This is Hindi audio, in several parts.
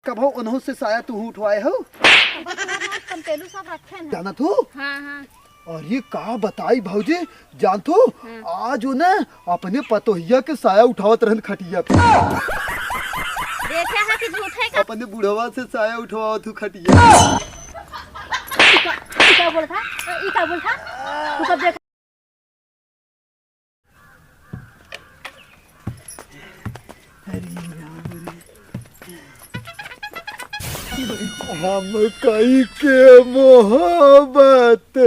कभो उन्हों से साया तू उठवाए हो सब रखे ना जाना तू। हाँ हाँ और ये का बताई भौजी जान तू आज वो ना अपने पतोहिया के साया उठावत रहन खटिया पे देखे है कि झूठे का अपने बुढ़वा से साया उठवावत तू खटिया। क्या बोल था ई का बोल था तू कब देख हम कई के मोहब्बत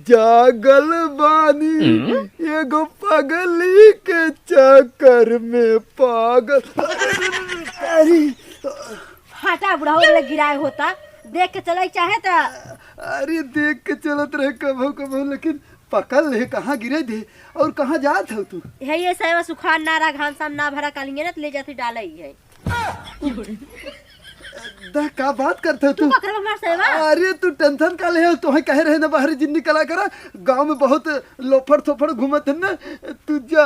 जागल बानी एगो पगली के चक्कर में पागल। अरे हटा बुढ़ा वाला गिराए होता देख के चले चाहे तो अरे देख के चलत रहे कभो कभो लेकिन पकड़ ले कहाँ गिरे थे और कहाँ जात हो तू। है ये सेवा सुखान नारा घाम साम ना भरा कालिंगे ना तो ले जाती डाले ही है दा का बात करते तू पकड़ हमार सेवा। अरे तू टेंशन का ले तो कह रहे ना बाहर जिन्नी कला करा गांव में बहुत लोफड़ थोफड़ घूमत है ना तू जा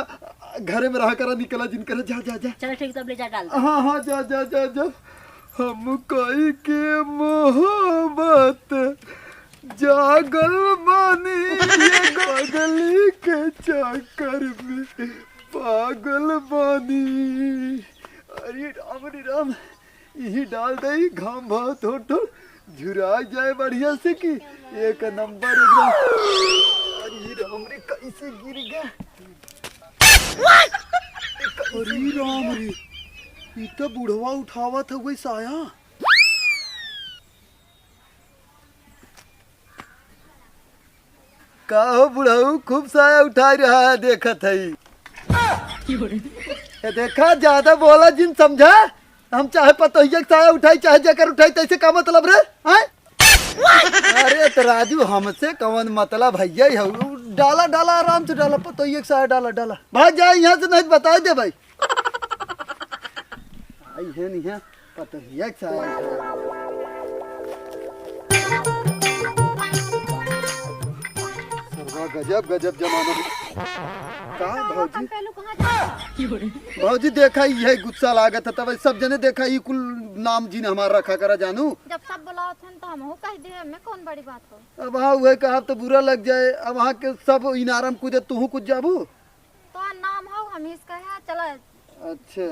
घरे में रहा करा निकला जिन करा जा जा जा। चलो ठीक तब ले जा डाल हाँ हाँ जा जा जा जा। हम कई के मोहब्बत जागल बानी ये गली के चक्कर में पागल बानी। अरे राम रे राम यही डाल दे घाम बहुत हो झुरा जाए बढ़िया से कि एक नंबर एकदम। अरे राम रे कैसे गिर गया। अरे राम रे ये तो बुढ़वा उठावा था वही साया। का हो बुढ़ाऊ खूब साया उठा रहा है देखा था देखा ज्यादा बोला जिन समझा हम चाहे पतोहिया साया उठाई चाहे जकर उठाई तैसे का मतलब रे हैं। अरे तो राजू हमसे कौन मतलब भैया डाला डाला आराम से डाला पतोहिया साया डाला डाला भाई जाए यहाँ से नहीं बता दे भाई आई है नहीं है पतोहिया साया। गजब गजब जमाना का भौजी भौजी देखा ये गुस्सा लागत है तब सब जने देखा ये कुल नाम जी ने हमारा रखा करा जानू जब सब बुलाओ थे तो हम हो कह दे में कौन बड़ी बात हो। अब हाँ वह कहा तो बुरा लग जाए अब वहाँ के सब इनारम कूदे तू कुछ जाबू तो नाम हो हम इसका है चला। अच्छा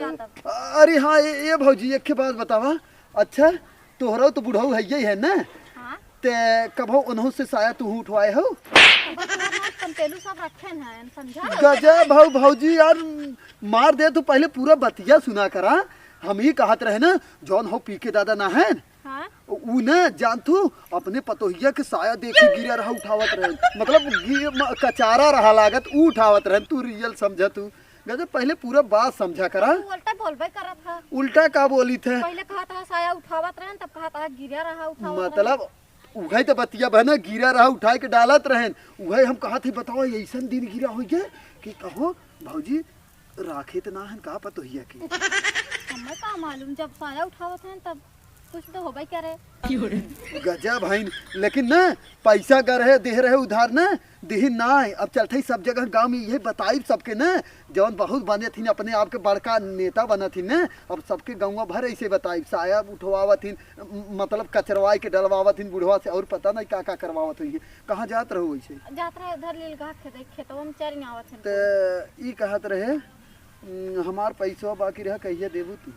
अरे हाँ ये भौजी एक बात बतावा अच्छा तोहरा तो बुढ़ऊ है यही है ना ते कभो उन्हों से साया तू उठवाए हो सब रखे हैं समझा। गजब भाऊ भौजी यार मार दे तू पहले पूरा बतिया सुना करा हम ही कहत रहे ना जौन हो पी के दादा ना है उ न जान तू अपने पतोहिया के साया देखे गिरा रहा उठावत रहे मतलब कचारा रहा लागत उ उठावत रहे तू रियल समझा तू गजब पहले पूरा बात समझा करा। उल्टा बोलबे करत था उल्टा का बोली थे पहले कहा था साया उठावत रहे तब कहा था गिरा रहा उठावत मतलब उहे तो बतिया बहना गिरा रहा उठाए के डालत रहन उहे हम कहा थे बताओ ऐसा दिन गिरा हो गया कि कहो भौजी राखे तो ना है का पतोहिया की हमें का मालूम जब साया उठावत हैं तब कुछ तो होबे करे। गजब भाई लेकिन ना पैसा कर रहे दे रहे उधार ना देही ना अब चलते सब जगह गांव में यही बताई सबके ना जौन बहुत बने थी अपने आप के बड़का नेता बना थी ना अब सबके गाँव भर ऐसे बताई साया उठवावा थी मतलब कचरवाई के डलवावा थी बुढ़वा से और पता नहीं का करवावा थी कहाँ जात रहो वैसे जात रहे उधर लीलगा खेतवा में चरी आवत हैं तो ई कहत रहे हमार पैसा बाकी रहा कहिए देबू तू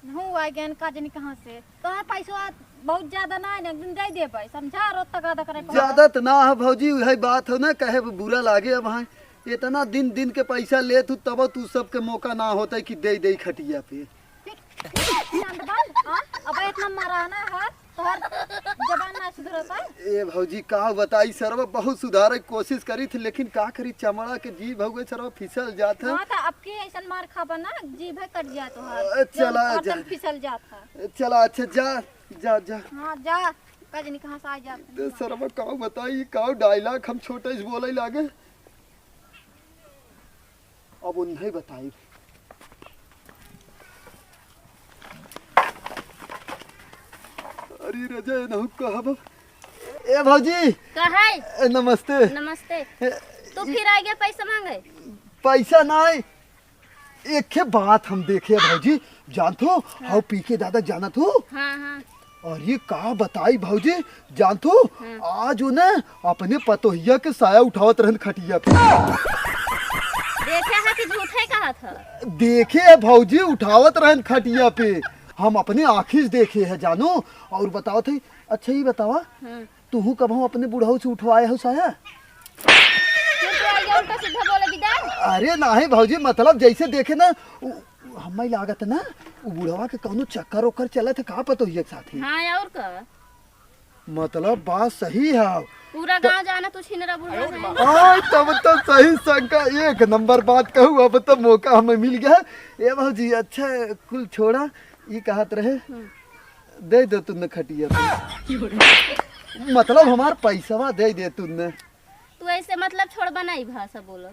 हूँ आ गया का जनी कहाँ से तो पैसा बहुत ज्यादा ना है एकदम दे दे भाई समझा रोज तक आधा करे ज्यादा तो ना है भौजी वही बात हो ना कहे बुरा लागे अब हाँ इतना दिन दिन के पैसा ले तू तब तू सबके मौका ना होता कि दे दे खटिया पे अब इतना मारा ना है तोहर जबान ना सुधरता ए भौजी का बताई सरवा बहुत सुधारे कोशिश करी थी लेकिन का करी चमड़ा के जीभ हो गए सरवा फिसल जात है। हां तो अब के ऐसन मार खाबा ना जीभ है कट जा तोहर चला जा फिसल जाता चला अच्छा जा जा जा हां जा कजनी कहां से आ जाते तो सरवा का बताई का डायलॉग हम छोटे से बोले लागे अब उन्हें बताई अरे रजा नहु कहब ए भौजी कहे नमस्ते नमस्ते तो फिर आ गया पैसा मांगे पैसा नहीं एक बात हम देखे भौजी, जानतो हाउ पी के दादा जानत हो। हाँ हाँ और ये का बताई भौजी, जानतो आज वो ना अपने पतोहिया के साया उठावत रहन खटिया पे। देखे है कि झूठे कहा था? देखे भौजी उठावत रहन खटिया पे, हम अपने आँखी से देखे है जानो। और बताओ थे, अच्छा ही बतावा तू कब हम अपने बुढ़ाऊ से उठवाए हो साया? उल्टा सीधा बोले विदाई। अरे नाही भौजी, मतलब जैसे देखे ना हमें लागत ना वो बुढ़वा के कौनो चक्कर ओकर चलत है का पतोहिया के साथ ही। हाँ और का मतलब बात सही है। पूरा गांव जाना तू छिनरा बुढ़वा है। आज तब तो सही शंका, एक नंबर बात कहूँ। अब तो मौका हमें मिल गया। ए भौजी अच्छा कुल छोड़ा, ये कहत रहे दे दे तुमने खटिया पे। मतलब हमार पैसा दे दे तुमने। तू ऐसे मतलब छोड़ बनाई भाषा बोलो।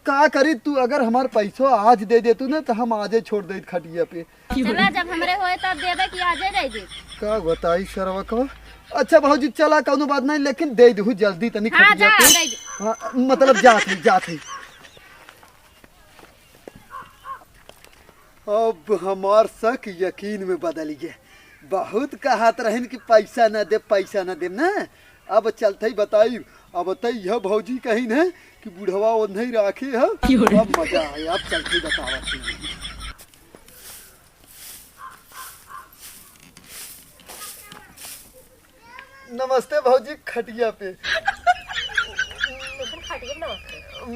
का करी तू, अगर हमार पैसा आज दे दे तू ना तो हम आजे छोड़ दे खटिया पे। चला जब हमरे होए तब देबे कि आजे दे दे। का बताई सरवा का। अच्छा भौजी चला कौनो बात नहीं, लेकिन दे दू जल्दी तनी हाँ, खटिया जा, पे। दे दे। हाँ, मतलब जात है। अब हमार शक यकीन में बदल गया। बहुत कहत रहन कि पैसा न दे पैसा न दे ना। अब चलते ही बताई। अब यह भौजी कहीं न कि बुढ़वा वो नहीं राखे है। अब मजा आए। अब चलते ही बतावा। नमस्ते भौजी खटिया पे।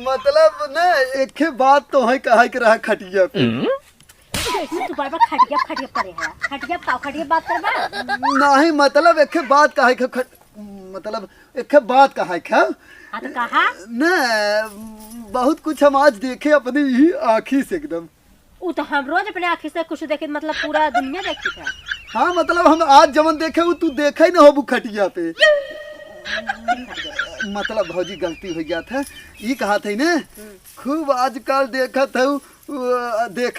मतलब ना एक बात तो है कहा के रहा खटिया पे। तू बार बार खटिया करे है। खटिया बात करबा। नहीं मतलब एक बात कहा के मतलब एक बात कहा के हाँ तो कहा ना, बहुत कुछ हम आज देखे अपनी ही आँखी से एकदम। वो तो हम रोज अपने आँखी से कुछ देखे, मतलब पूरा दुनिया देखती था। हाँ मतलब हम आज जमन देखे वो तू देखा ही ना हो खटिया पे। मतलब भौजी गलती हो गया था। ये कहा था ना खूब आजकल देखा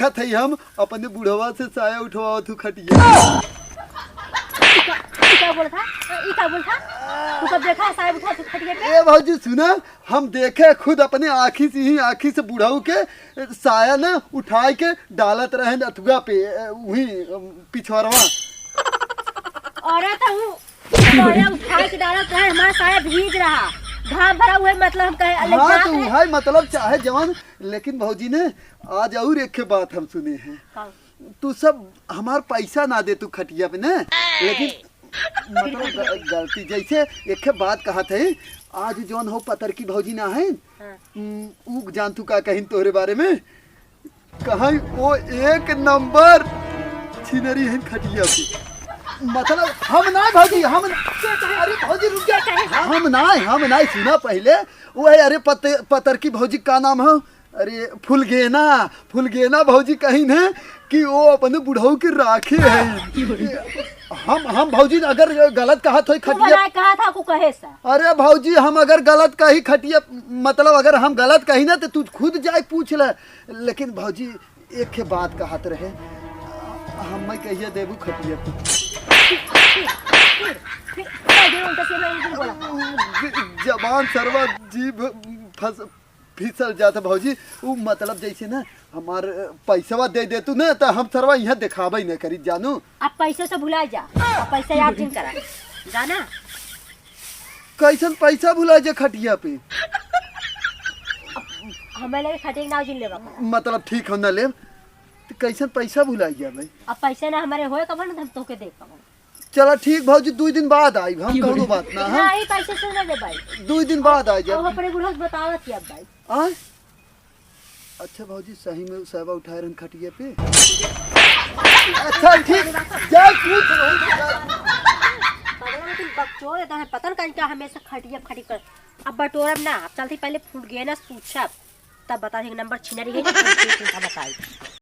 था हम अपने बुढ़वा से साया उठवा तू खटिया। क्या बोल था? तू कब देखा साया उठा खटिया पे? ए भौजी सुना, हम देखे खुद अपने आँखी से बुढ़ाऊ के साया ना उठा के डालत रहे अथुआ पे वही पिछवाड़वा। अरे तो साया उठा के डालत रहे, हमारा साया भीग रहा घाम भरा हुआ, मतलब हम कहे अलग हाँ तो है मतलब चाहे जवान। लेकिन भौजी ने आज और एक बात हम सुने हैं। तू सब हमार पैसा ना दे तू खटिया पे ना, लेकिन मतलब गलती जैसे एक बात कहा थे। आज जौन हो पतर की भौजी ना है ऊ जान तू का कहीं तोरे बारे में कहीं वो एक नंबर छिनरी है खटिया पे। मतलब हम ना भौजी हम अरे भौजी रुक जा। हम ना सुना पहले वो है। अरे पतर की भौजी का नाम है? अरे फुलगेना भौजी कहीं है कि वो अपने बुढ़ऊ के राखे है। हम भौजी अगर गलत कहा तो खटिया कहा था को कहे सा। अरे भौजी हम अगर गलत कही खटिया, मतलब अगर हम गलत कही ना तो तू खुद जाए पूछ ले। लेकिन भौजी एक बात कहत रहे, हम कहिए देबू खटिया जबान सरवा जीभ फिसल जाता भौजी। वो मतलब जैसे ना हमार पैसा दे दे तू ना तो हम सरवा यहाँ दिखावा ही ना करी जानू। अब पैसे से भुला जा, अब पैसा याद नहीं करा जाना। कैसन पैसा भुला जा खटिया पे? हमें लगे खटिया ना जिन लेवा। मतलब ठीक हो ना ले तो कैसन पैसा भुला गया भाई? अब पैसे ना हमारे होए कब ना हम तोके देख पाबो। चला ठीक भौजी 2 दिन बाद आई हम कोनो बात ना है। नहीं पैसे से ना दे भाई, 2 दिन बाद आ जा। वो अपने गुरहस बतावत थी अब भाई। आ अच्छा भौजी सही में साहब उठाए रहन खटिया पे। अच्छा ठीक जा पूछ पगला में तुम बकचोद देता है, पता नहीं क्या हमेशा खटिया कर। अब बटोरब ना, अब चलती पहले फूट गया ना पूछब तब बता देंगे नंबर छिनरी है ना बताई।